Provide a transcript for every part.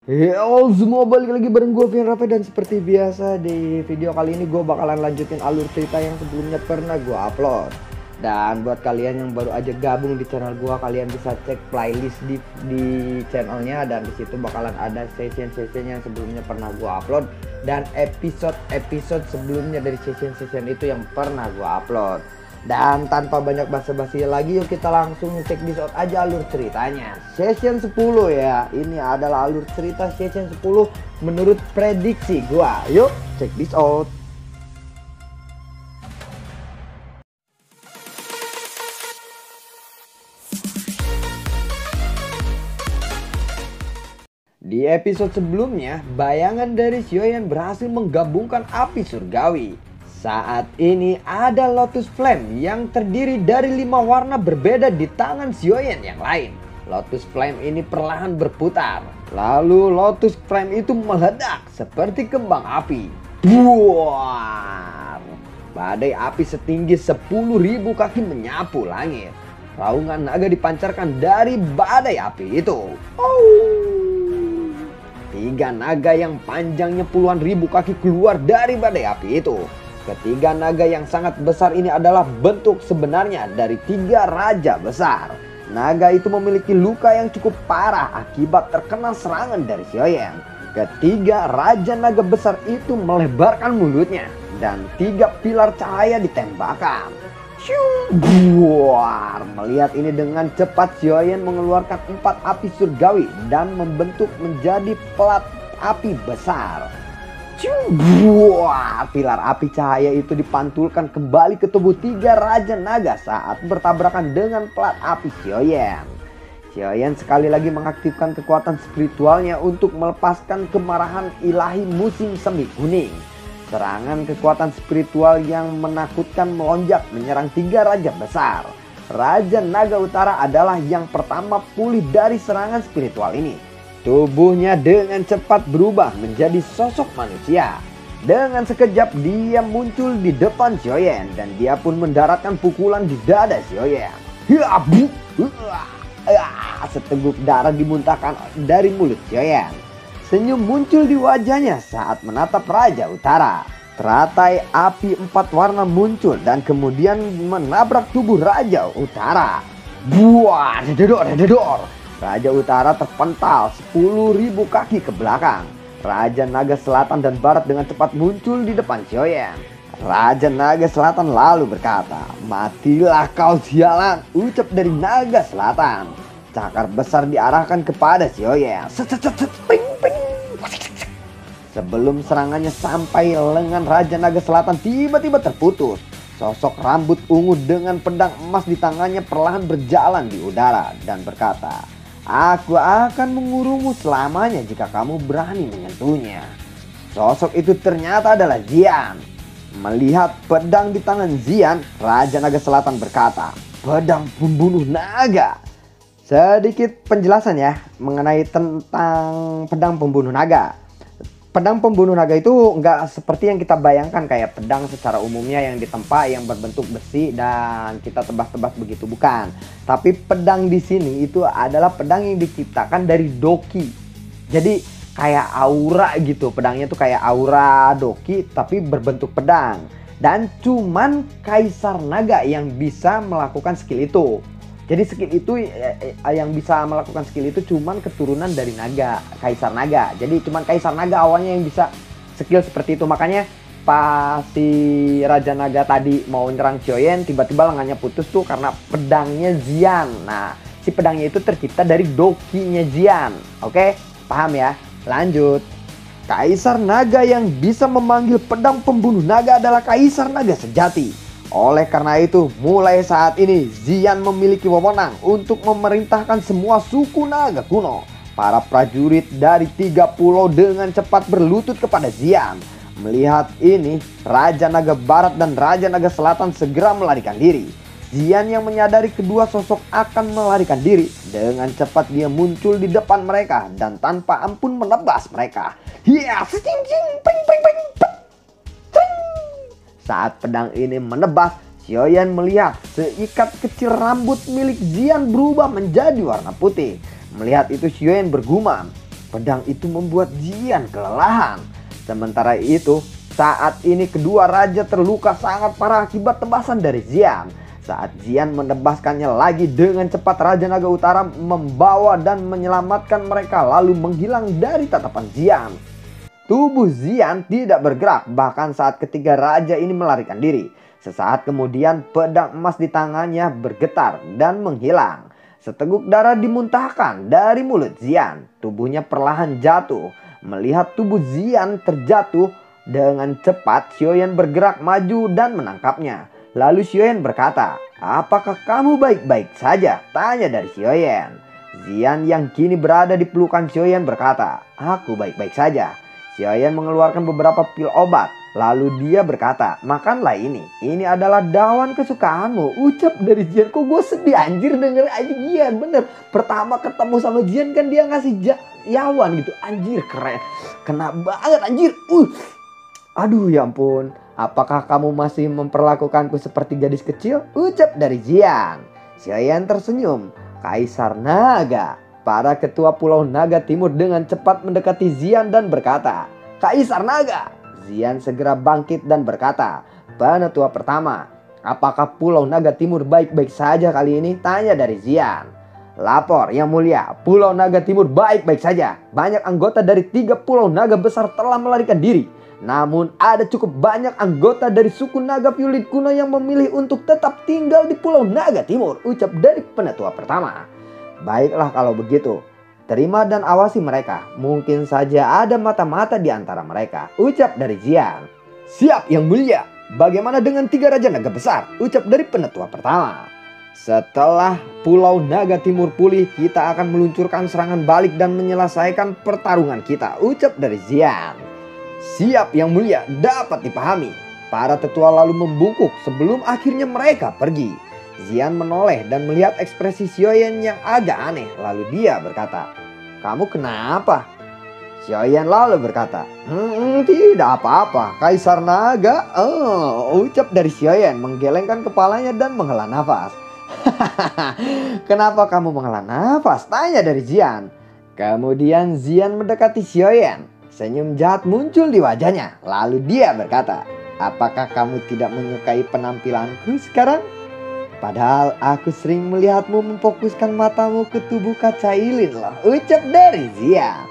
Yo, semua balik lagi bareng gue Vian Rafa, dan seperti biasa di video kali ini gue bakalan lanjutin alur cerita yang sebelumnya pernah gue upload. Dan buat kalian yang baru aja gabung di channel gue, kalian bisa cek playlist di channelnya, dan disitu bakalan ada session-session yang sebelumnya pernah gue upload dan episode-episode sebelumnya dari session-session itu yang pernah gue upload. Dan tanpa banyak basa-basi lagi, yuk kita langsung cek di out aja alur ceritanya. Session 10 ya. Ini adalah alur cerita session 10 menurut prediksi gua. Yuk cek this out. Di episode sebelumnya, bayangan dari Xiaoyan berhasil menggabungkan api surgawi. Saat ini ada Lotus Flame yang terdiri dari 5 warna berbeda di tangan Xiaoyan yang lain. Lotus Flame ini perlahan berputar. Lalu Lotus Flame itu meledak seperti kembang api. Buar! Badai api setinggi 10.000 kaki menyapu langit. Raungan naga dipancarkan dari badai api itu. Tiga naga yang panjangnya puluhan ribu kaki keluar dari badai api itu. Ketiga naga yang sangat besar ini adalah bentuk sebenarnya dari 3 raja besar. Naga itu memiliki luka yang cukup parah akibat terkena serangan dari Xiaoyan. Ketiga raja naga besar itu melebarkan mulutnya dan 3 pilar cahaya ditembakkan. Buar! Melihat ini dengan cepat, Xiaoyan mengeluarkan 4 api surgawi dan membentuk menjadi pelat api besar. Buar! Pilar api cahaya itu dipantulkan kembali ke tubuh 3 raja naga saat bertabrakan dengan pelat api Xiaoyan. Xiaoyan sekali lagi mengaktifkan kekuatan spiritualnya untuk melepaskan kemarahan ilahi musim semi kuning. Serangan kekuatan spiritual yang menakutkan melonjak menyerang 3 raja besar. Raja Naga Utara adalah yang pertama pulih dari serangan spiritual ini. Tubuhnya dengan cepat berubah menjadi sosok manusia. Dengan sekejap dia muncul di depan Xiaoyan dan dia pun mendaratkan pukulan di dada Xiaoyan. Seteguk darah dimuntahkan dari mulut Xiaoyan. Senyum muncul di wajahnya saat menatap Raja Utara. Teratai api 4 warna muncul dan kemudian menabrak tubuh Raja Utara. Buah, dedor. Raja Utara terpental 10.000 kaki ke belakang. Raja Naga Selatan dan Barat dengan cepat muncul di depan Xiaoyan. Raja Naga Selatan lalu berkata, "Matilah kau sialan," ucap dari Naga Selatan. Cakar besar diarahkan kepada Xiaoyan. Sebelum serangannya sampai lengan Raja Naga Selatan tiba-tiba terputus. Sosok rambut ungu dengan pedang emas di tangannya perlahan berjalan di udara dan berkata, "Aku akan mengurungmu selamanya jika kamu berani menyentuhnya." Sosok itu ternyata adalah Xian. Melihat pedang di tangan Xian, Raja Naga Selatan berkata, "Pedang pembunuh naga." Sedikit penjelasan ya mengenai tentang pedang pembunuh naga. Pedang pembunuh naga itu nggak seperti yang kita bayangkan kayak pedang secara umumnya yang ditempa yang berbentuk besi dan kita tebas-tebas begitu, bukan. Tapi pedang di sini itu adalah pedang yang diciptakan dari doki. Jadi kayak aura gitu, pedangnya tuh kayak aura doki tapi berbentuk pedang. Dan cuman Kaisar Naga yang bisa melakukan skill itu. Jadi skill itu yang bisa melakukan skill itu cuman keturunan dari naga, Kaisar Naga. Jadi cuman Kaisar Naga awalnya yang bisa skill seperti itu. Makanya pas si Raja Naga tadi mau nyerang Xiaoyan, tiba-tiba lengannya putus tuh karena pedangnya Xian. Nah, si pedangnya itu tercipta dari dokinya Xian. Oke, paham ya? Lanjut. Kaisar Naga yang bisa memanggil pedang pembunuh naga adalah Kaisar Naga sejati. Oleh karena itu, mulai saat ini Xian memiliki wewenang untuk memerintahkan semua suku naga kuno. Para prajurit dari 3 pulau dengan cepat berlutut kepada Xian. Melihat ini, Raja Naga Barat dan Raja Naga Selatan segera melarikan diri. Xian yang menyadari kedua sosok akan melarikan diri, dengan cepat dia muncul di depan mereka dan tanpa ampun menebas mereka. Saat pedang ini menebas, Xiaoyan melihat seikat kecil rambut milik Xian berubah menjadi warna putih. Melihat itu Xiaoyan bergumam, Pedang itu membuat Zian kelelahan. Sementara itu, saat ini kedua raja terluka sangat parah akibat tebasan dari Zian. Saat Zian menebaskannya lagi dengan cepat, Raja Naga Utara membawa dan menyelamatkan mereka lalu menghilang dari tatapan Zian. Tubuh Zian tidak bergerak bahkan saat ketiga raja ini melarikan diri. Sesaat kemudian pedang emas di tangannya bergetar dan menghilang. Seteguk darah dimuntahkan dari mulut Zian. Tubuhnya perlahan jatuh. Melihat tubuh Zian terjatuh dengan cepat, Xiaoyan bergerak maju dan menangkapnya. Lalu Xiaoyan berkata, "Apakah kamu baik-baik saja?" tanya dari Xiaoyan. Zian yang kini berada di pelukan Xiaoyan berkata, "Aku baik-baik saja." Xiaoyan mengeluarkan beberapa pil obat. Lalu dia berkata, "Makanlah ini. Ini adalah daun kesukaanmu." Ucap dari Zian. Kok gue sedih anjir denger aja Zian. Bener. Pertama ketemu sama Zian kan dia ngasih yawan gitu. Anjir keren. Kena banget anjir. Aduh ya ampun. "Apakah kamu masih memperlakukanku seperti gadis kecil?" ucap dari Zian. Xiaoyan tersenyum. Kaisar Naga, para ketua Pulau Naga Timur dengan cepat mendekati Zian dan berkata, "Kaisar Naga." Zian segera bangkit dan berkata, "Penetua pertama, apakah Pulau Naga Timur baik-baik saja kali ini?" tanya dari Zian. "Lapor yang mulia, Pulau Naga Timur baik-baik saja. Banyak anggota dari 3 pulau naga besar telah melarikan diri. Namun ada cukup banyak anggota dari suku naga Violet kuno yang memilih untuk tetap tinggal di Pulau Naga Timur," ucap dari penetua pertama. "Baiklah kalau begitu. Terima dan awasi mereka. Mungkin saja ada mata-mata di antara mereka," ucap dari Zian. "Siap yang mulia. Bagaimana dengan 3 raja naga besar?" ucap dari penetua pertama. "Setelah Pulau Naga Timur pulih, kita akan meluncurkan serangan balik dan menyelesaikan pertarungan kita," ucap dari Zian. "Siap yang mulia, dapat dipahami." Para tetua lalu membungkuk sebelum akhirnya mereka pergi. Zian menoleh dan melihat ekspresi Xiaoyan yang agak aneh. Lalu dia berkata, "Kamu kenapa?" Xiaoyan lalu berkata, "Tidak apa-apa, Kaisar Naga." Ucap dari Xiaoyan menggelengkan kepalanya dan menghela nafas. "Kenapa kamu menghela nafas?" tanya dari Zian. Kemudian Zian mendekati Xiaoyan. Senyum jahat muncul di wajahnya. Lalu dia berkata, "Apakah kamu tidak menyukai penampilanku sekarang? Padahal aku sering melihatmu memfokuskan matamu ke tubuh kaca lilin loh," ucap dari Zian.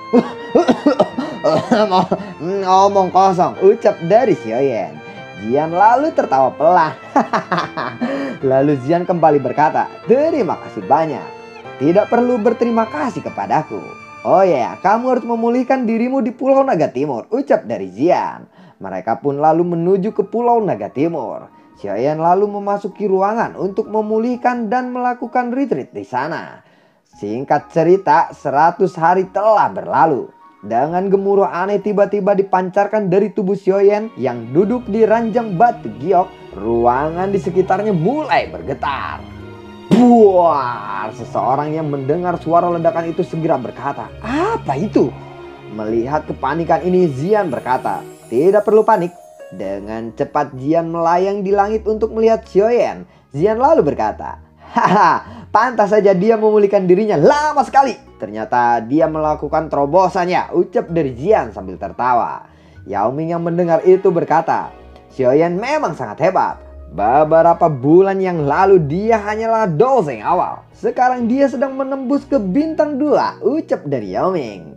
"Ngomong kosong," ucap dari Xiaoyan. Zian lalu tertawa pelan. Lalu Zian kembali berkata, "Terima kasih banyak. Tidak perlu berterima kasih kepadaku. Oh ya, kamu harus memulihkan dirimu di Pulau Naga Timur," ucap dari Zian. Mereka pun lalu menuju ke Pulau Naga Timur. Xiaoyan lalu memasuki ruangan untuk memulihkan dan melakukan retreat di sana. Singkat cerita, 100 hari telah berlalu. Dengan gemuruh aneh tiba-tiba dipancarkan dari tubuh Xiaoyan yang duduk di ranjang batu giok. Ruangan di sekitarnya mulai bergetar. Buar! Seseorang yang mendengar suara ledakan itu segera berkata, "Apa itu?" Melihat kepanikan ini, Zian berkata, "Tidak perlu panik." Dengan cepat Zian melayang di langit untuk melihat Xiaoyan. Zian lalu berkata, "Haha, pantas saja dia memulihkan dirinya lama sekali. Ternyata dia melakukan terobosannya," ucap dari Zian sambil tertawa. Yao Ming yang mendengar itu berkata, "Xiaoyan memang sangat hebat. Beberapa bulan yang lalu dia hanyalah doseng awal. Sekarang dia sedang menembus ke bintang 2, ucap dari Yao Ming.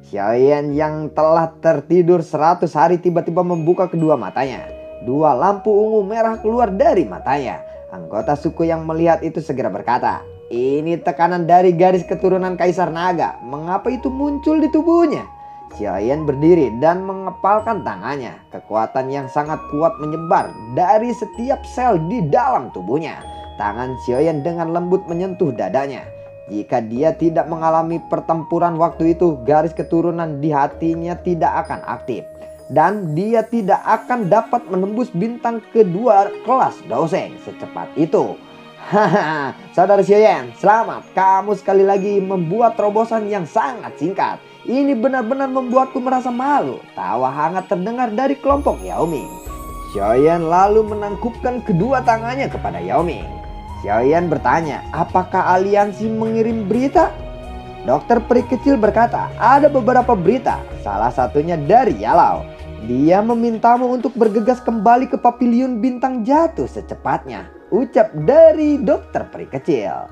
Xiaoyan yang telah tertidur 100 hari tiba-tiba membuka kedua matanya. 2 lampu ungu merah keluar dari matanya. Anggota suku yang melihat itu segera berkata, "Ini tekanan dari garis keturunan Kaisar Naga. Mengapa itu muncul di tubuhnya?" Xiaoyan berdiri dan mengepalkan tangannya. Kekuatan yang sangat kuat menyebar dari setiap sel di dalam tubuhnya. Tangan Xiaoyan dengan lembut menyentuh dadanya. Jika dia tidak mengalami pertempuran waktu itu, garis keturunan di hatinya tidak akan aktif. Dan dia tidak akan dapat menembus bintang kedua kelas doseng secepat itu. Haha, Saudara Xiaoyan, selamat. Kamu sekali lagi membuat terobosan yang sangat singkat. Ini benar-benar membuatku merasa malu. Tawa hangat terdengar dari kelompok Yao Ming. Xiaoyan lalu menangkupkan kedua tangannya kepada Yao Ming. Xiaoyan bertanya, "Apakah aliansi mengirim berita?" Dokter peri kecil berkata, ada beberapa berita, salah satunya dari Yalao. Dia memintamu untuk bergegas kembali ke Paviliun Bintang Jatuh secepatnya, ucap dari dokter peri kecil.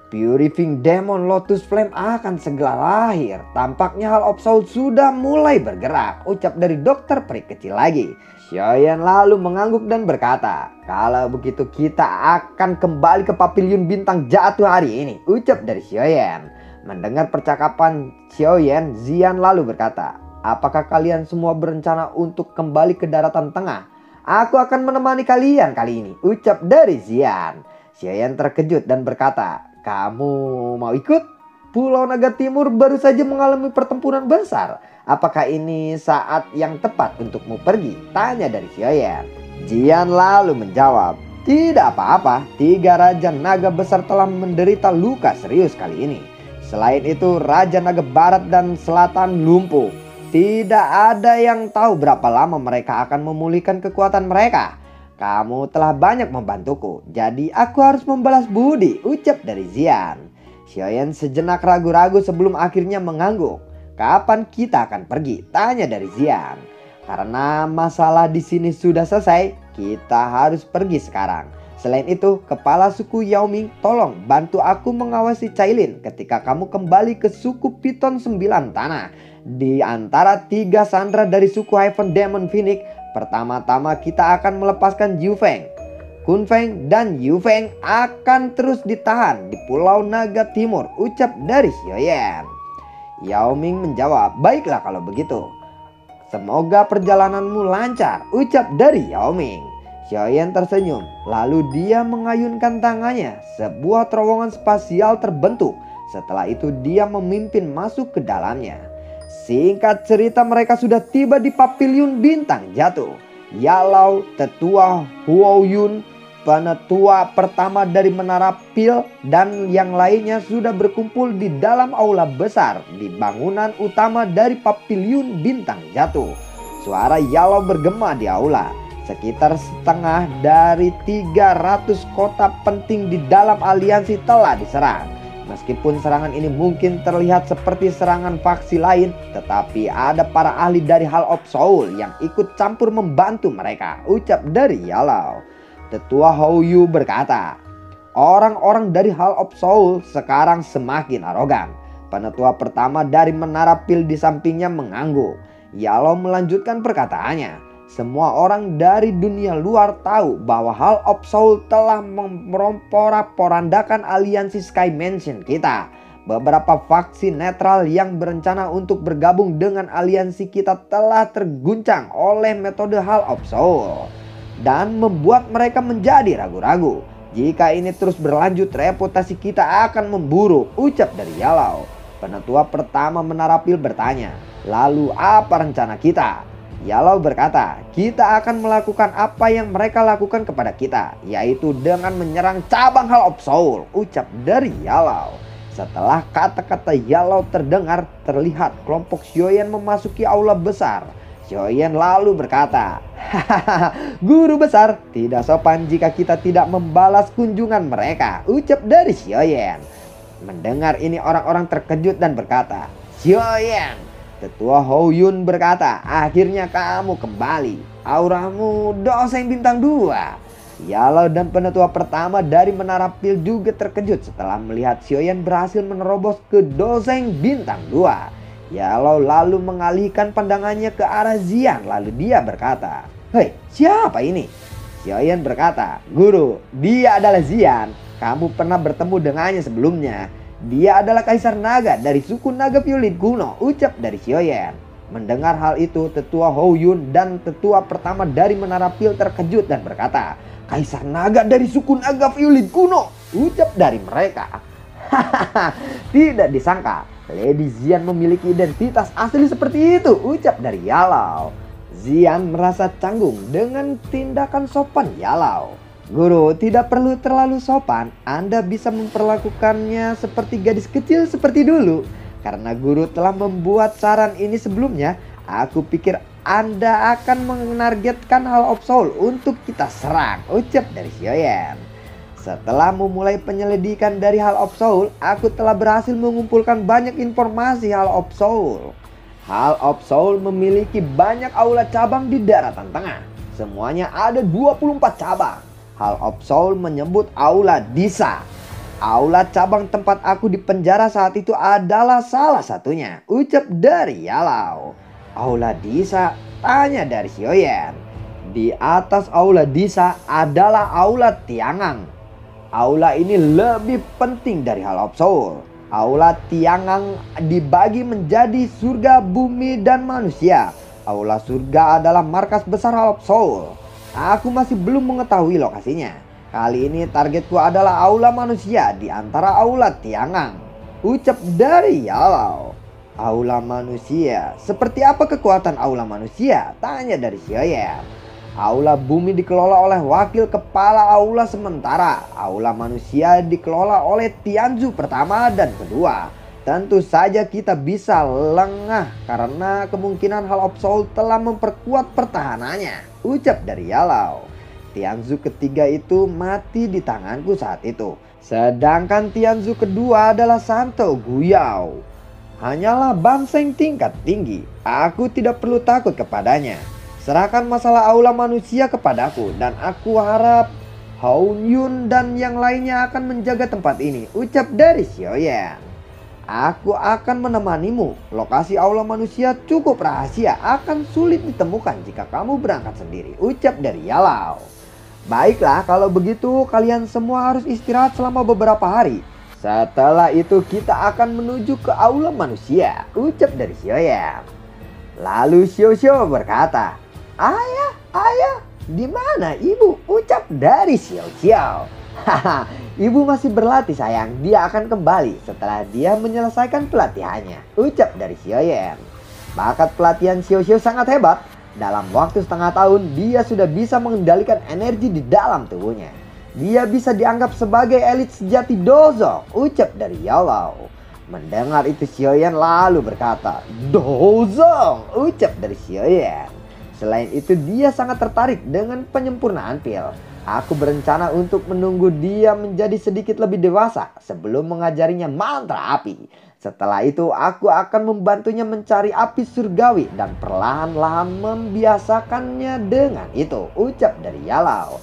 Purifying Demon Lotus Flame akan segera lahir. Tampaknya Hall of Soul sudah mulai bergerak, ucap dari dokter peri kecil lagi. Xiaoyan lalu mengangguk dan berkata, kalau begitu kita akan kembali ke Paviliun Bintang Jatuh hari ini, ucap dari Xiaoyan. Mendengar percakapan Xiaoyan, Xian lalu berkata, apakah kalian semua berencana untuk kembali ke daratan tengah? Aku akan menemani kalian kali ini, ucap dari Xian. Xiaoyan terkejut dan berkata, kamu mau ikut? Pulau Naga Timur baru saja mengalami pertempuran besar. Apakah ini saat yang tepat untukmu pergi? Tanya dari Xiaoyan. Xian lalu menjawab, tidak apa-apa, 3 Raja Naga besar telah menderita luka serius kali ini. Selain itu, Raja Naga Barat dan Selatan lumpuh. Tidak ada yang tahu berapa lama mereka akan memulihkan kekuatan mereka. Kamu telah banyak membantuku, jadi aku harus membalas budi, ucap dari Xian. Xiaoyan sejenak ragu-ragu sebelum akhirnya mengangguk. Kapan kita akan pergi? Tanya dari Xian. Karena masalah di sini sudah selesai, kita harus pergi sekarang. Selain itu, kepala suku Yaoming, tolong bantu aku mengawasi Cailin ketika kamu kembali ke suku Piton 9 Tanah. Di antara 3 sandera dari suku Heaven Demon Phoenix, pertama-tama kita akan melepaskan Jiu Feng. Kun Feng dan Yu Feng akan terus ditahan di Pulau Naga Timur, ucap dari Xiaoyan. Yaoming menjawab, baiklah kalau begitu. Semoga perjalananmu lancar, ucap dari Yaoming. Xiaoyan tersenyum, lalu dia mengayunkan tangannya. Sebuah terowongan spasial terbentuk. Setelah itu dia memimpin masuk ke dalamnya. Singkat cerita, mereka sudah tiba di Paviliun Bintang Jatuh. Yalao, tetua Huo Yun, penetua pertama dari Menara Pil, dan yang lainnya sudah berkumpul di dalam aula besar di bangunan utama dari Paviliun Bintang Jatuh. Suara Yalao bergema di aula. Sekitar setengah dari 300 kota penting di dalam aliansi telah diserang. Meskipun serangan ini mungkin terlihat seperti serangan faksi lain, tetapi ada para ahli dari Hall of Soul yang ikut campur membantu mereka, ucap dari Yalao. Tetua Hou Yu berkata, orang-orang dari Hall of Soul sekarang semakin arogan. Penetua pertama dari Menara Pil di sampingnya mengangguk. Yalao melanjutkan perkataannya. Semua orang dari dunia luar tahu bahwa Hall of Soul telah memporak-porandakan aliansi Sky Mansion kita. Beberapa faksi netral yang berencana untuk bergabung dengan aliansi kita telah terguncang oleh metode Hall of Soul dan membuat mereka menjadi ragu-ragu. Jika ini terus berlanjut, reputasi kita akan memburuk, ucap dari Yalao. Penetua pertama Menara Pil bertanya, lalu apa rencana kita? Yalao berkata, kita akan melakukan apa yang mereka lakukan kepada kita, yaitu dengan menyerang cabang Hall of Soul, ucap dari Yalao. Setelah kata-kata Yalao terdengar, terlihat kelompok Xiaoyan memasuki aula besar. Xiaoyan lalu berkata, hahaha, guru besar, tidak sopan jika kita tidak membalas kunjungan mereka, ucap dari Xiaoyan. Mendengar ini orang-orang terkejut dan berkata, Xiaoyan. Tetua Hou Yun berkata, akhirnya kamu kembali. Auramu Doseng bintang 2. Yalao dan penetua pertama dari Menara Pil juga terkejut setelah melihat Xiaoyan berhasil menerobos ke Doseng bintang 2. Yalao lalu mengalihkan pandangannya ke arah Xian, lalu dia berkata, hei, siapa ini? Xiaoyan berkata, guru, dia adalah Xian. Kamu pernah bertemu dengannya sebelumnya. Dia adalah Kaisar Naga dari suku Naga Violet kuno, ucap dari Xiaoyan. Mendengar hal itu, tetua Hou Yun dan tetua pertama dari Menara Pil terkejut dan berkata, Kaisar Naga dari suku Naga Violet kuno, ucap dari mereka. Hahaha, tidak disangka Lady Xian memiliki identitas asli seperti itu, ucap dari Yalao. Xian merasa canggung dengan tindakan sopan Yalao. Guru, tidak perlu terlalu sopan. Anda bisa memperlakukannya seperti gadis kecil seperti dulu. Karena guru telah membuat saran ini sebelumnya, aku pikir Anda akan menargetkan Hall of Soul untuk kita serang, ucap dari Xiaoyan. Setelah memulai penyelidikan dari Hall of Soul, aku telah berhasil mengumpulkan banyak informasi Hall of Soul. Hall of Soul memiliki banyak aula cabang di daratan tengah. Semuanya ada 24 cabang. Hall of Soul menyebut aula Disa. Aula cabang tempat aku di penjara saat itu adalah salah satunya, ucap dari Yalao. Aula Disa, tanya dari Xiaoyan. Di atas aula Disa adalah aula Tiangang. Aula ini lebih penting dari Hall of Soul. Aula Tiangang dibagi menjadi surga, bumi, dan manusia. Aula surga adalah markas besar Hall of Soul. Aku masih belum mengetahui lokasinya. Kali ini targetku adalah aula manusia di antara aula Tiangang, ucap dari Yalao. Aula manusia, seperti apa kekuatan aula manusia? Tanya dari Xiaoyan. Aula bumi dikelola oleh wakil kepala aula sementara. Aula manusia dikelola oleh Tianzu pertama dan kedua. Tentu saja kita bisa lengah karena kemungkinan Hall of Soul telah memperkuat pertahanannya, ucap dari Yalao. Tianzu ketiga itu mati di tanganku saat itu. Sedangkan Tianzu kedua adalah Santo Guyao. Hanyalah Banseng tingkat tinggi. Aku tidak perlu takut kepadanya. Serahkan masalah aula manusia kepadaku dan aku harap Hao Yun dan yang lainnya akan menjaga tempat ini, ucap dari Xiaoyan. Aku akan menemanimu. Lokasi aula manusia cukup rahasia, akan sulit ditemukan jika kamu berangkat sendiri, ucap dari Yalao. Baiklah, kalau begitu kalian semua harus istirahat selama beberapa hari. Setelah itu kita akan menuju ke aula manusia, ucap dari Xiaoyan. Lalu Xiao berkata, Ayah, di mana ibu? Ucap dari Xiao. Haha, ibu masih berlatih sayang. Dia akan kembali setelah dia menyelesaikan pelatihannya, ucap dari Xiaoyan. Bakat pelatihan Xiao sangat hebat. Dalam waktu setengah tahun, dia sudah bisa mengendalikan energi di dalam tubuhnya. Dia bisa dianggap sebagai elit sejati Dozong, ucap dari Yalao. Mendengar itu Xiaoyan lalu berkata, Dozong, ucap dari Xiaoyan. Selain itu dia sangat tertarik dengan penyempurnaan pil. Aku berencana untuk menunggu dia menjadi sedikit lebih dewasa sebelum mengajarinya mantra api. Setelah itu aku akan membantunya mencari api surgawi dan perlahan-lahan membiasakannya dengan itu, ucap dari Yalao.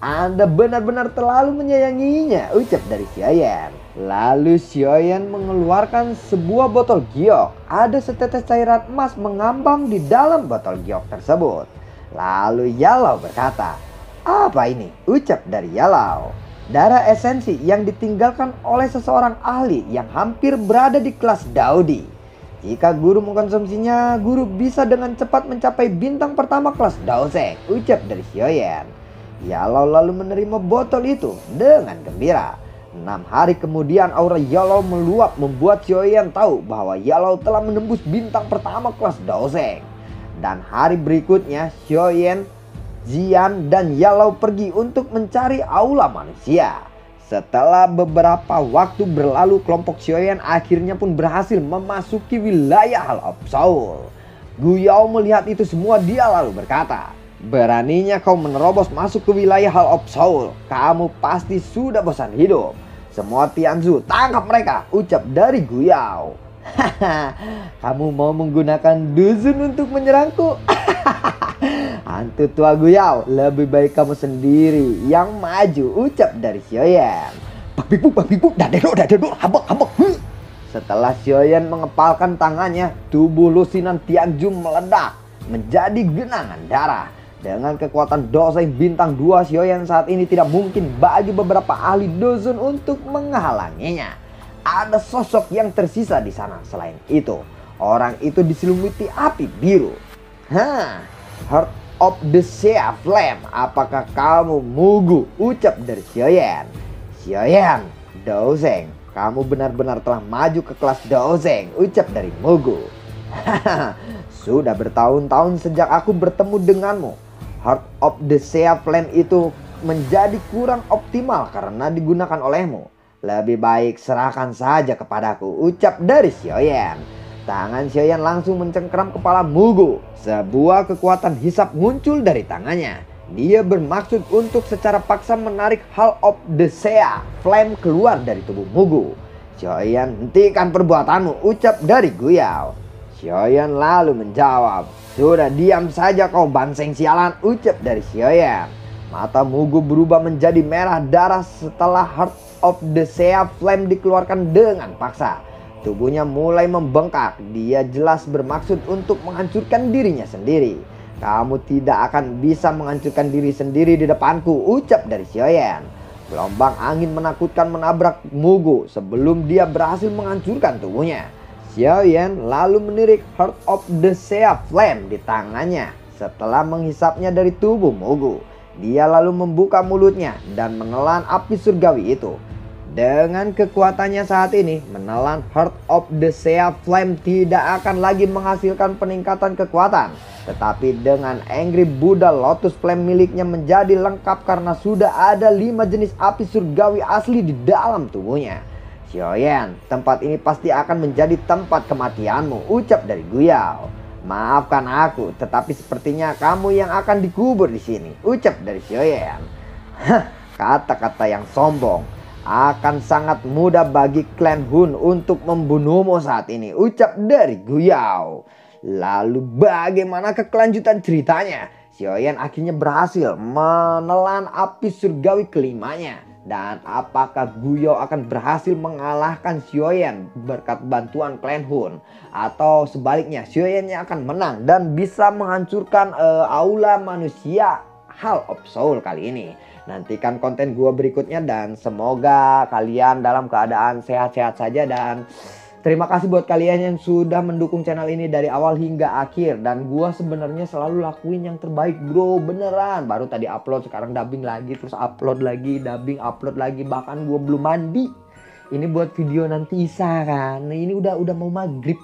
Anda benar-benar terlalu menyayanginya, ucap dari Xiaoyan. Lalu Xiaoyan mengeluarkan sebuah botol giok. Ada setetes cairan emas mengambang di dalam botol giok tersebut. Lalu Yalao berkata, apa ini? Ucap dari Yalao. Darah esensi yang ditinggalkan oleh seseorang ahli yang hampir berada di kelas Daudi. Jika guru mengkonsumsinya, guru bisa dengan cepat mencapai bintang pertama kelas Daoseng, ucap dari Xiaoyan. Yalao lalu menerima botol itu dengan gembira. 6 hari kemudian aura Yalao meluap membuat Xiaoyan tahu bahwa Yalao telah menembus bintang pertama kelas Daoseng. Dan hari berikutnya Xiaoyan, Jian, dan Yalao pergi untuk mencari aula manusia. Setelah beberapa waktu berlalu, kelompok Xiaoyan akhirnya pun berhasil memasuki wilayah Hall of Soul. Guyao melihat itu semua, dia lalu berkata, beraninya kau menerobos masuk ke wilayah Hall of Soul. Kamu pasti sudah bosan hidup. Semua Tianzu, tangkap mereka, ucap dari Guyao. Haha, kamu mau menggunakan dusun untuk menyerangku? Hantu tua Guyao, lebih baik kamu sendiri yang maju, ucap dari Xiaoyan. Babibu, dadeduk, habak. Setelah Xiaoyan mengepalkan tangannya, tubuh lusinan Tianzu meledak menjadi genangan darah. Dengan kekuatan Doseng bintang 2, Xiaoyan saat ini tidak mungkin bagi beberapa ahli Dozon untuk menghalanginya. Ada sosok yang tersisa di sana. Selain itu, orang itu diselumuti api biru. Heart of the Sea Flame, apakah kamu mugu? Ucap dari Xiaoyan. Xiaoyan, Dozeng, kamu benar-benar telah maju ke kelas Dozeng, ucap dari Mugu. Sudah bertahun-tahun sejak aku bertemu denganmu. Heart of the Sea Flame itu menjadi kurang optimal karena digunakan olehmu. Lebih baik serahkan saja kepadaku, ucap dari Xiaoyan. Tangan Xiaoyan langsung mencengkeram kepala Mugu. Sebuah kekuatan hisap muncul dari tangannya. Dia bermaksud untuk secara paksa menarik Hall of the Sea Flame keluar dari tubuh Mugu. Xiaoyan, hentikan perbuatanmu, ucap dari Guyao. Xiaoyan lalu menjawab, sudah diam saja kau banseng sialan, ucap dari Xiaoyan. Mata Mugu berubah menjadi merah darah setelah Heart of the Sea Flame dikeluarkan dengan paksa. Tubuhnya mulai membengkak, dia jelas bermaksud untuk menghancurkan dirinya sendiri. Kamu tidak akan bisa menghancurkan diri sendiri di depanku, ucap dari Xiaoyan. Gelombang angin menakutkan menabrak Mugu sebelum dia berhasil menghancurkan tubuhnya. Xiaoyan lalu menirik Heart of the Sea Flame di tangannya. Setelah menghisapnya dari tubuh Mugu, dia lalu membuka mulutnya dan menelan api surgawi itu. Dengan kekuatannya saat ini, menelan Heart of the Sea Flame tidak akan lagi menghasilkan peningkatan kekuatan. Tetapi dengan Angry Buddha Lotus Flame miliknya menjadi lengkap karena sudah ada 5 jenis api surgawi asli di dalam tubuhnya. Xiaoyan, tempat ini pasti akan menjadi tempat kematianmu, ucap dari Guyao. Maafkan aku, tetapi sepertinya kamu yang akan dikubur di sini, ucap dari Xiaoyan. Hah, kata-kata yang sombong. Akan sangat mudah bagi klan Hun untuk membunuhmu saat ini, ucap dari Guyao. Lalu bagaimana kelanjutan ceritanya? Xiaoyan akhirnya berhasil menelan api surgawi kelimanya. Dan apakah Guyao akan berhasil mengalahkan Xiaoyan berkat bantuan klan Hun? Atau sebaliknya Xiaoyan yang akan menang dan bisa menghancurkan aula manusia Hall of Soul kali ini? Nantikan konten gua berikutnya dan semoga kalian dalam keadaan sehat-sehat saja. Dan terima kasih buat kalian yang sudah mendukung channel ini dari awal hingga akhir. Dan gua sebenarnya selalu lakuin yang terbaik bro, beneran. Baru tadi upload, sekarang dubbing lagi, terus upload lagi, dubbing, upload lagi. Bahkan gua belum mandi. Ini buat video nanti Isa kan. Nah, ini udah mau maghrib.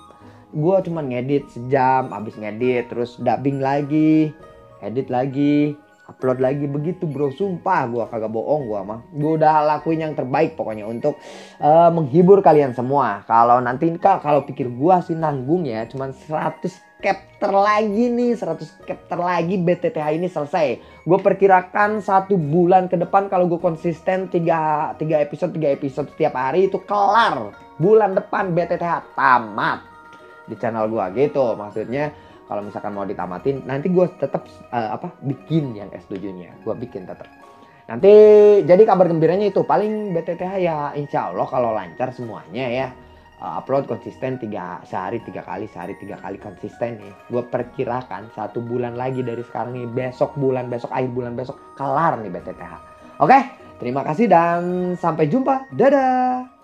Gua cuma ngedit sejam, habis ngedit terus dubbing lagi, edit lagi, upload lagi, begitu bro. Sumpah gua kagak bohong, gua udah lakuin yang terbaik pokoknya untuk menghibur kalian semua. Kalau nanti kalau pikir gua sih nanggung ya, cuman 100 chapter lagi nih, 100 chapter lagi BTTH ini selesai. Gue perkirakan 1 bulan ke depan kalau gue konsisten 3 episode setiap hari itu kelar. Bulan depan BTTH tamat di channel gua gitu. Maksudnya kalau misalkan mau ditamatin, nanti gue tetap bikin yang S7-nya. Gue bikin tetap. Nanti jadi kabar gembiranya itu paling BTTH ya insya Allah kalau lancar semuanya ya. Upload konsisten sehari 3 kali, sehari 3 kali konsisten nih. Gue perkirakan 1 bulan lagi dari sekarang nih, akhir bulan besok kelar nih BTTH. Oke, terima kasih dan sampai jumpa. Dadah.